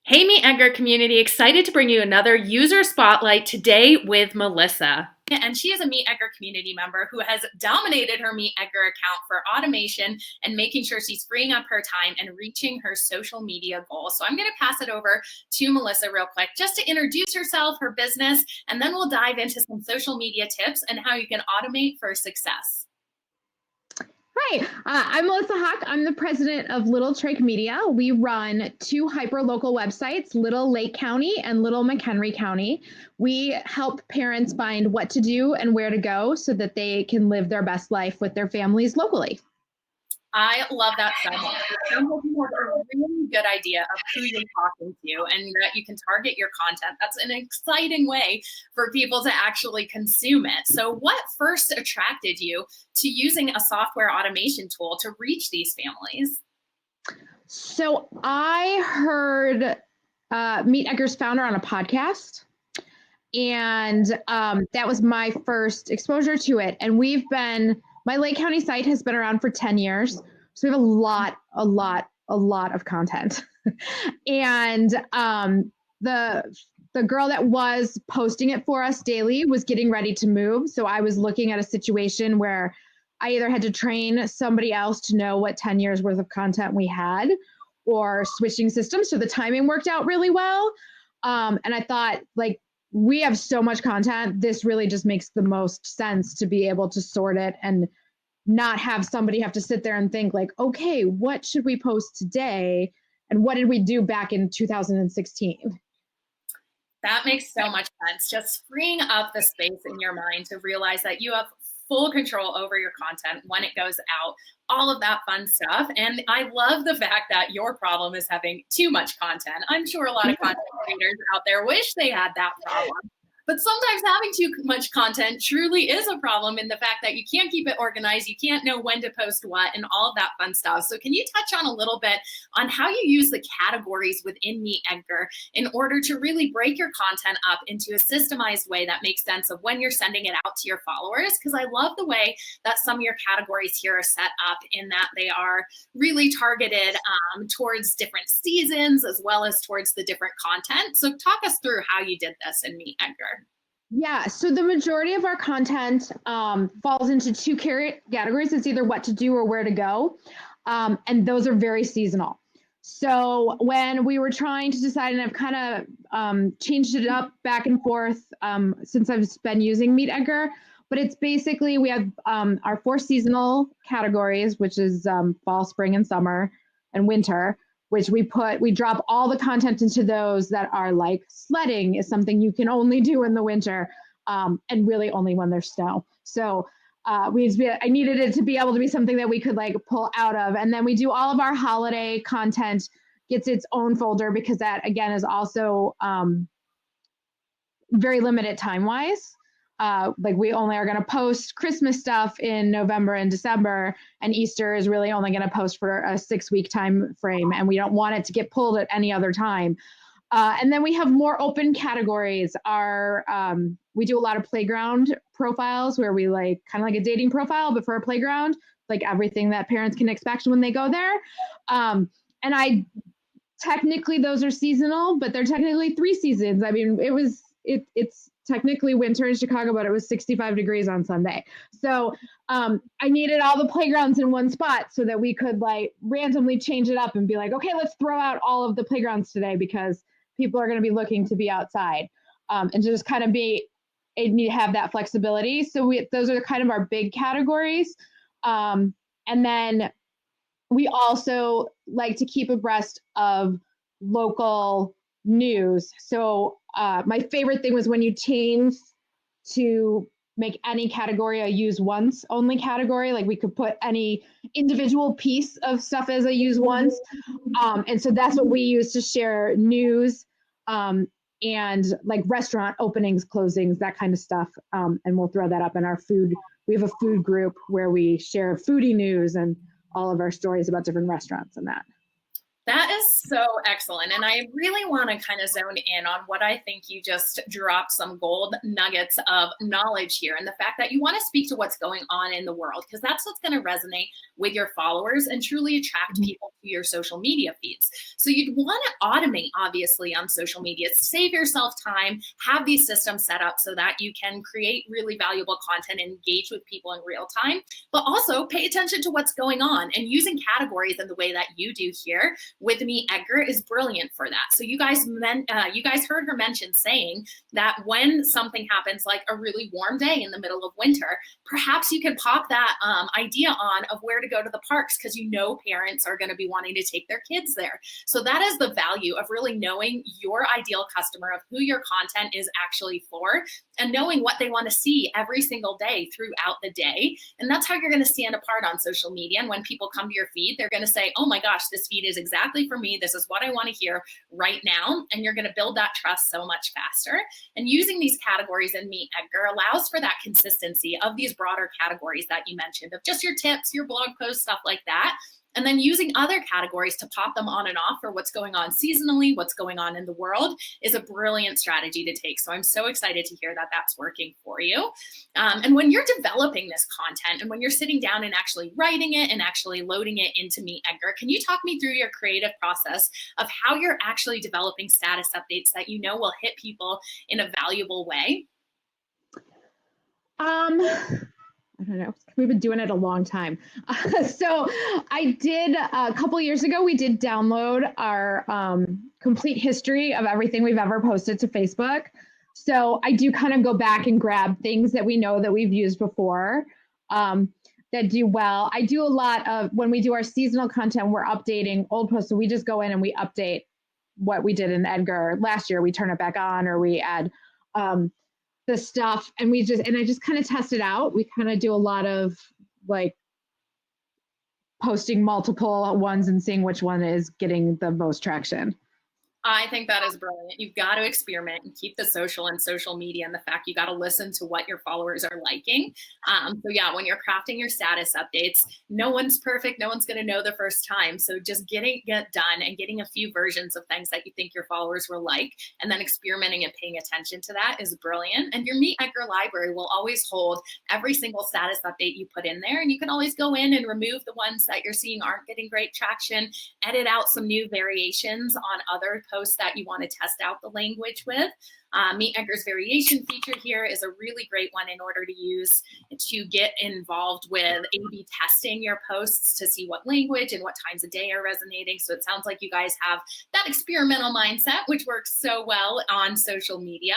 Hey, MeetEdgar community, excited to bring you another user spotlight today with Melissa. And she is a MeetEdgar community member who has dominated her MeetEdgar account for automation and making sure she's freeing up her time and reaching her social media goals. So I'm going to pass it over to Melissa real quick just to introduce herself, her business, and then we'll dive into some social media tips and how you can automate for success. Hi, I'm Melissa Hawk. I'm the president of Little Trake Media. We run two hyper-local websites, Little Lake County and Little McHenry County. We help parents find what to do and where to go so that they can live their best life with their families locally. I love that so much. It sounds like you have a really good idea of who you're talking to and that you can target your content. That's an exciting way for people to actually consume it. So what first attracted you to using a software automation tool to reach these families? So I heard MeetEdgar's founder on a podcast, and that was my first exposure to it. And my Lake County site has been around for 10 years. So we have a lot of content. And the girl that was posting it for us daily was getting ready to move. So I was looking at a situation where I either had to train somebody else to know what 10 years worth of content we had or switching systems. So the timing worked out really well. And I thought, like, we have so much content. This really just makes the most sense to be able to sort it and not have somebody have to sit there and think like, okay, what should we post today? And what did we do back in 2016? That makes so much sense. Just freeing up the space in your mind to realize that you have full control over your content when it goes out, all of that fun stuff. And I love the fact that your problem is having too much content. I'm sure a lot of content creators out there wish they had that problem. But sometimes having too much content truly is a problem in the fact that you can't keep it organized, you can't know when to post what, and all of that fun stuff. So can you touch on a little bit on how you use the categories within MeetEdgar in order to really break your content up into a systemized way that makes sense of when you're sending it out to your followers? Because I love the way that some of your categories here are set up in that they are really targeted towards different seasons as well as towards the different content. So talk us through how you did this in MeetEdgar. Yeah, so the majority of our content falls into two categories. It's either what to do or where to go. And those are very seasonal. So when we were trying to decide, and I've kind of changed it up back and forth since I've been using MeetEdgar, but it's basically we have our four seasonal categories, which is fall, spring, and summer, and winter, which we drop all the content into those that are like sledding is something you can only do in the winter, and really only when there's snow. So I needed it to be able to be something that we could like pull out of. And then we do all of our holiday content gets its own folder because that again is also very limited time wise. Like we only are going to post Christmas stuff in November and December, and Easter is really only going to post for a 6-week time frame, and we don't want it to get pulled at any other time. And then we have more open categories. We do a lot of playground profiles where we like kind of like a dating profile, but for a playground, like everything that parents can expect when they go there. And I technically those are seasonal, but they're technically 3 seasons. I mean, it's technically winter in Chicago, but it was 65 degrees on Sunday. So I needed all the playgrounds in one spot so that we could like randomly change it up and be like, okay, let's throw out all of the playgrounds today because people are going to be looking to be outside, and to just kind of need to have that flexibility. So those are kind of our big categories. And then we also like to keep abreast of local news. So my favorite thing was when you change to make any category a use once only category. Like we could put any individual piece of stuff as a use once. And so that's what we use to share news, and like restaurant openings, closings, that kind of stuff. And we'll throw that up in our food. We have a food group where we share foodie news and all of our stories about different restaurants and that. That is so excellent. And I really want to kind of zone in on what I think you just dropped some gold nuggets of knowledge here. And the fact that you want to speak to what's going on in the world, because that's what's going to resonate with your followers and truly attract people to your social media feeds. So you'd want to automate, obviously, on social media, save yourself time, have these systems set up so that you can create really valuable content and engage with people in real time, but also pay attention to what's going on. And using categories in the way that you do here with MeetEdgar is brilliant for that. So you guys heard her mention saying that when something happens like a really warm day in the middle of winter, perhaps you can pop that idea on of where to go to the parks, because you know parents are going to be wanting to take their kids there. So that is the value of really knowing your ideal customer, of who your content is actually for, and knowing what they want to see every single day throughout the day. And that's how you're going to stand apart on social media. And when people come to your feed, they're going to say, oh my gosh, this feed is exactly for me. This is what I want to hear right now. And you're going to build that trust so much faster. And using these categories in MeetEdgar allows for that consistency of these broader categories that you mentioned, of just your tips, your blog posts, stuff like that. And then using other categories to pop them on and off for what's going on seasonally, what's going on in the world, is a brilliant strategy to take. So I'm so excited to hear that that's working for you. And when you're developing this content and when you're sitting down and actually writing it and actually loading it into MeetEdgar, can you talk me through your creative process of how you're actually developing status updates that you know will hit people in a valuable way? I don't know. We've been doing it a long time. So I did a couple years ago, we did download our complete history of everything we've ever posted to Facebook. So I do kind of go back and grab things that we know that we've used before that do well. I do a lot of, when we do our seasonal content, we're updating old posts. So we just go in and we update what we did in Edgar last year. We turn it back on, or we add the stuff, and I just kind of test it out. We kind of do a lot of like posting multiple ones and seeing which one is getting the most traction. I think that is brilliant. You've got to experiment and keep the social and social media, and the fact you got to listen to what your followers are liking. So yeah, when you're crafting your status updates, no one's perfect. No one's going to know the first time. So just get done and getting a few versions of things that you think your followers will like, and then experimenting and paying attention to that is brilliant. And your MeetEdgar library will always hold every single status update you put in there. And you can always go in and remove the ones that you're seeing aren't getting great traction, edit out some new variations on other posts that you want to test out the language with. MeetEdgar's variation feature here is a really great one in order to use to get involved with A/B testing your posts to see what language and what times of day are resonating. So it sounds like you guys have that experimental mindset, which works so well on social media.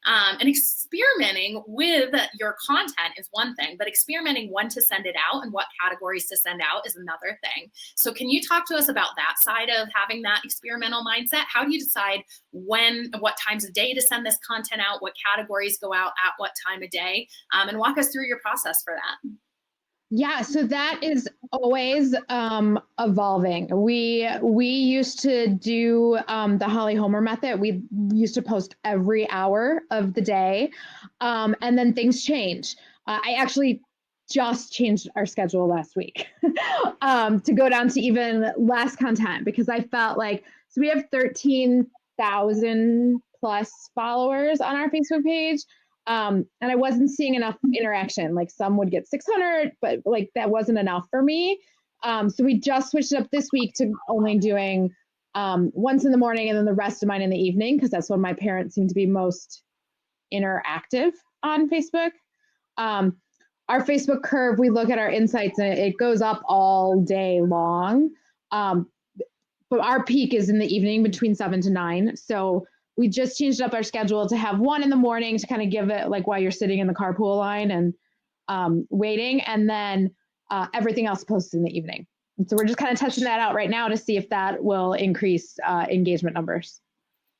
And experimenting with your content is one thing, but experimenting when to send it out and what categories to send out is another thing. So can you talk to us about that side of having that experimental mindset? How do you decide what times of day to send this content out, what categories go out at what time of day, and walk us through your process for that? Yeah, so that is always evolving. We used to do the Holly Homer method. We used to post every hour of the day, and then things change. I actually just changed our schedule last week to go down to even less content, because I felt like, so we have 13,000 plus followers on our Facebook page. And I wasn't seeing enough interaction. Like some would get 600, but like that wasn't enough for me. So we just switched it up this week to only doing once in the morning and then the rest of mine in the evening, because that's when my parents seem to be most interactive on Facebook. Our Facebook curve, we look at our insights and it goes up all day long. But our peak is in the evening between 7 to 9. So we just changed up our schedule to have one in the morning to kind of give it like while you're sitting in the carpool line and waiting, and then everything else posted in the evening. And so we're just kind of testing that out right now to see if that will increase engagement numbers.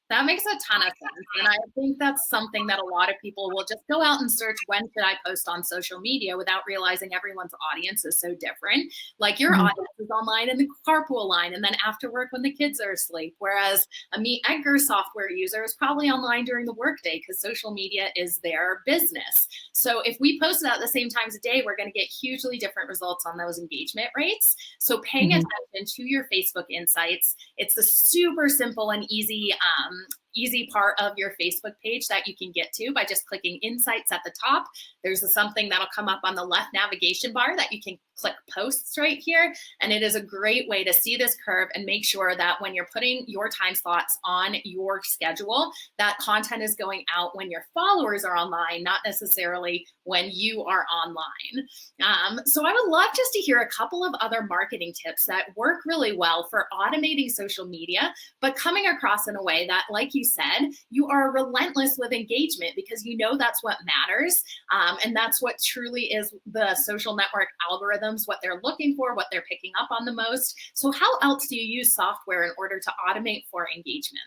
That makes a ton of sense. And I think that's something that a lot of people will just go out and search, when should I post on social media, without realizing everyone's audience is so different. Like your audience is online in the carpool line and then after work when the kids are asleep. Whereas a MeetEdgar software user is probably online during the workday because social media is their business. So if we post it at the same times a day, we're going to get hugely different results on those engagement rates. So paying attention to your Facebook insights, it's a super simple and easy part of your Facebook page that you can get to by just clicking insights at the top. There's something that'll come up on the left navigation bar that you can click posts right here. And it is a great way to see this curve and make sure that when you're putting your time slots on your schedule, that content is going out when your followers are online, not necessarily when you are online. So I would love just to hear a couple of other marketing tips that work really well for automating social media, but coming across in a way that, like you said, you are relentless with engagement because you know that's what matters. And that's what truly is the social network algorithms, what they're looking for, what they're picking up on the most. So how else do you use software in order to automate for engagement?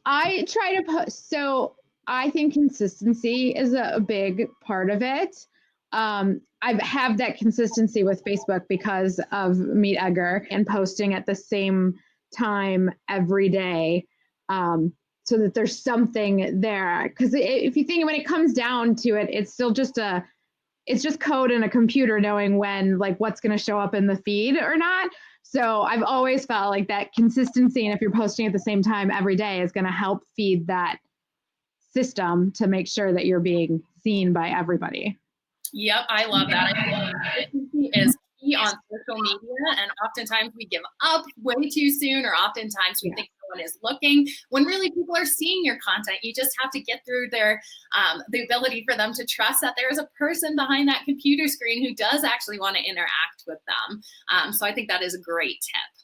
I try to post, so I think consistency is a big part of it. I have that consistency with Facebook because of MeetEdgar and posting at the same time every day, so that there's something there. Because if you think, when it comes down to it, it's still just it's just code in a computer knowing when, like, what's going to show up in the feed or not. So I've always felt like that consistency, and if you're posting at the same time every day, is going to help feed that system to make sure that you're being seen by everybody. Yep, I love that. I think consistency is key on social media, and oftentimes we give up way too soon, or oftentimes we think no one is looking, when really people are seeing your content. You just have to get through their the ability for them to trust that there is a person behind that computer screen who does actually want to interact with them. So I think that is a great tip.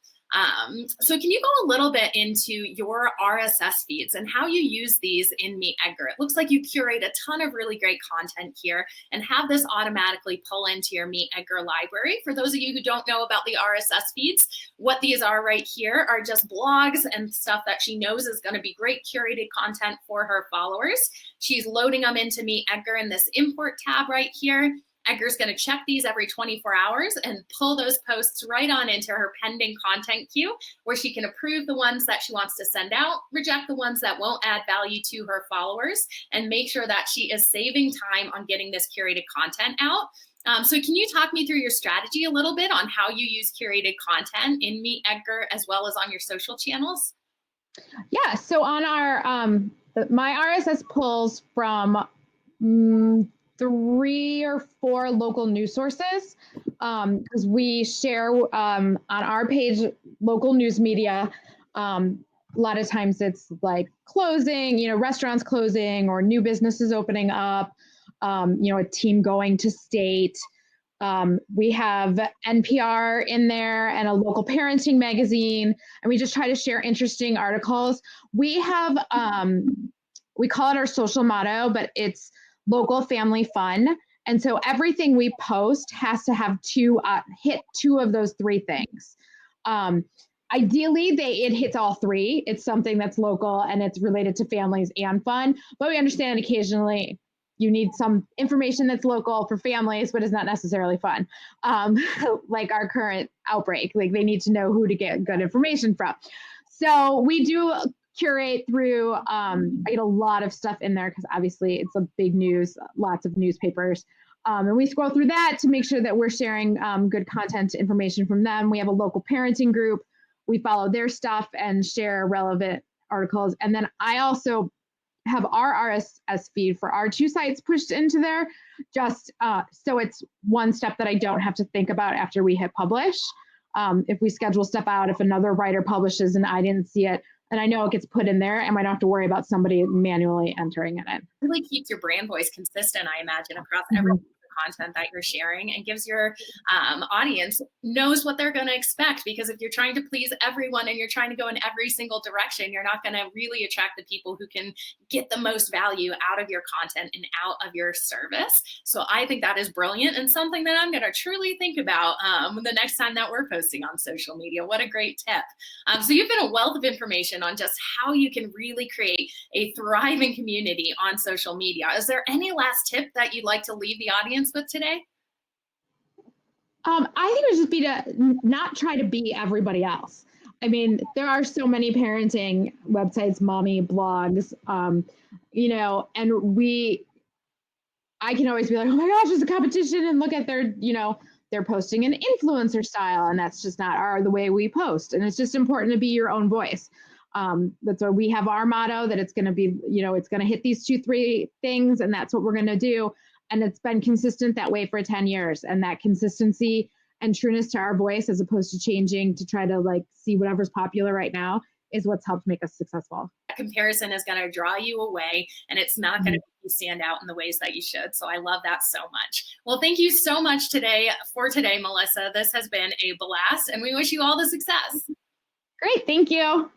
So can you go a little bit into your RSS feeds and how you use these in MeetEdgar? It looks like you curate a ton of really great content here and have this automatically pull into your MeetEdgar library. For those of you who don't know about the RSS feeds, what these are right here are just blogs and stuff that she knows is going to be great curated content for her followers. She's loading them into MeetEdgar in this import tab right here. Edgar's going to check these every 24 hours and pull those posts right on into her pending content queue, where she can approve the ones that she wants to send out, reject the ones that won't add value to her followers, and make sure that she is saving time on getting this curated content out. So can you talk me through your strategy a little bit on how you use curated content in MeetEdgar as well as on your social channels? Yeah, so on our, my RSS pulls from 3 or 4 local news sources, because we share on our page local news media. A lot of times it's like closing, restaurants closing or new businesses opening up, a team going to state. We have NPR in there and a local parenting magazine, and we just try to share interesting articles. We have, we call it our social motto, but it's local, family, fun. And so everything we post has to have hit 2 of those 3 things. Ideally, it hits all 3. It's something that's local and it's related to families and fun, but we understand occasionally you need some information that's local for families, but is not necessarily fun. Like our current outbreak, like they need to know who to get good information from. So we do curate through, I get a lot of stuff in there because obviously it's a big news, lots of newspapers. And we scroll through that to make sure that we're sharing good content information from them. We have a local parenting group. We follow their stuff and share relevant articles. And then I also have our RSS feed for our 2 sites pushed into there, just so it's one step that I don't have to think about after we hit publish. If we schedule stuff out, if another writer publishes and I didn't see it, and I know it gets put in there, and I don't have to worry about somebody manually entering it in. Really keeps your brand voice consistent, I imagine, across every content that you're sharing, and gives your audience knows what they're going to expect. Because if you're trying to please everyone and you're trying to go in every single direction, you're not going to really attract the people who can get the most value out of your content and out of your service. So I think that is brilliant, and something that I'm going to truly think about the next time that we're posting on social media. What a great tip. So you've been a wealth of information on just how you can really create a thriving community on social media. Is there any last tip that you'd like to leave the audience with today? I think it would just be to not try to be everybody else. I mean, there are so many parenting websites, mommy blogs, and I can always be like, oh my gosh, there's a competition, and look at their, they're posting an influencer style, and that's just not the way we post. And it's just important to be your own voice. That's why we have our motto that it's going to be, it's going to hit these 2-3 things, and that's what we're going to do. And it's been consistent that way for 10 years. And that consistency and trueness to our voice, as opposed to changing to try to see whatever's popular right now, is what's helped make us successful. That comparison is going to draw you away, and it's not going to make you stand out in the ways that you should. So I love that so much. Well, thank you so much for today, Melissa. This has been a blast, and we wish you all the success. Great. Thank you.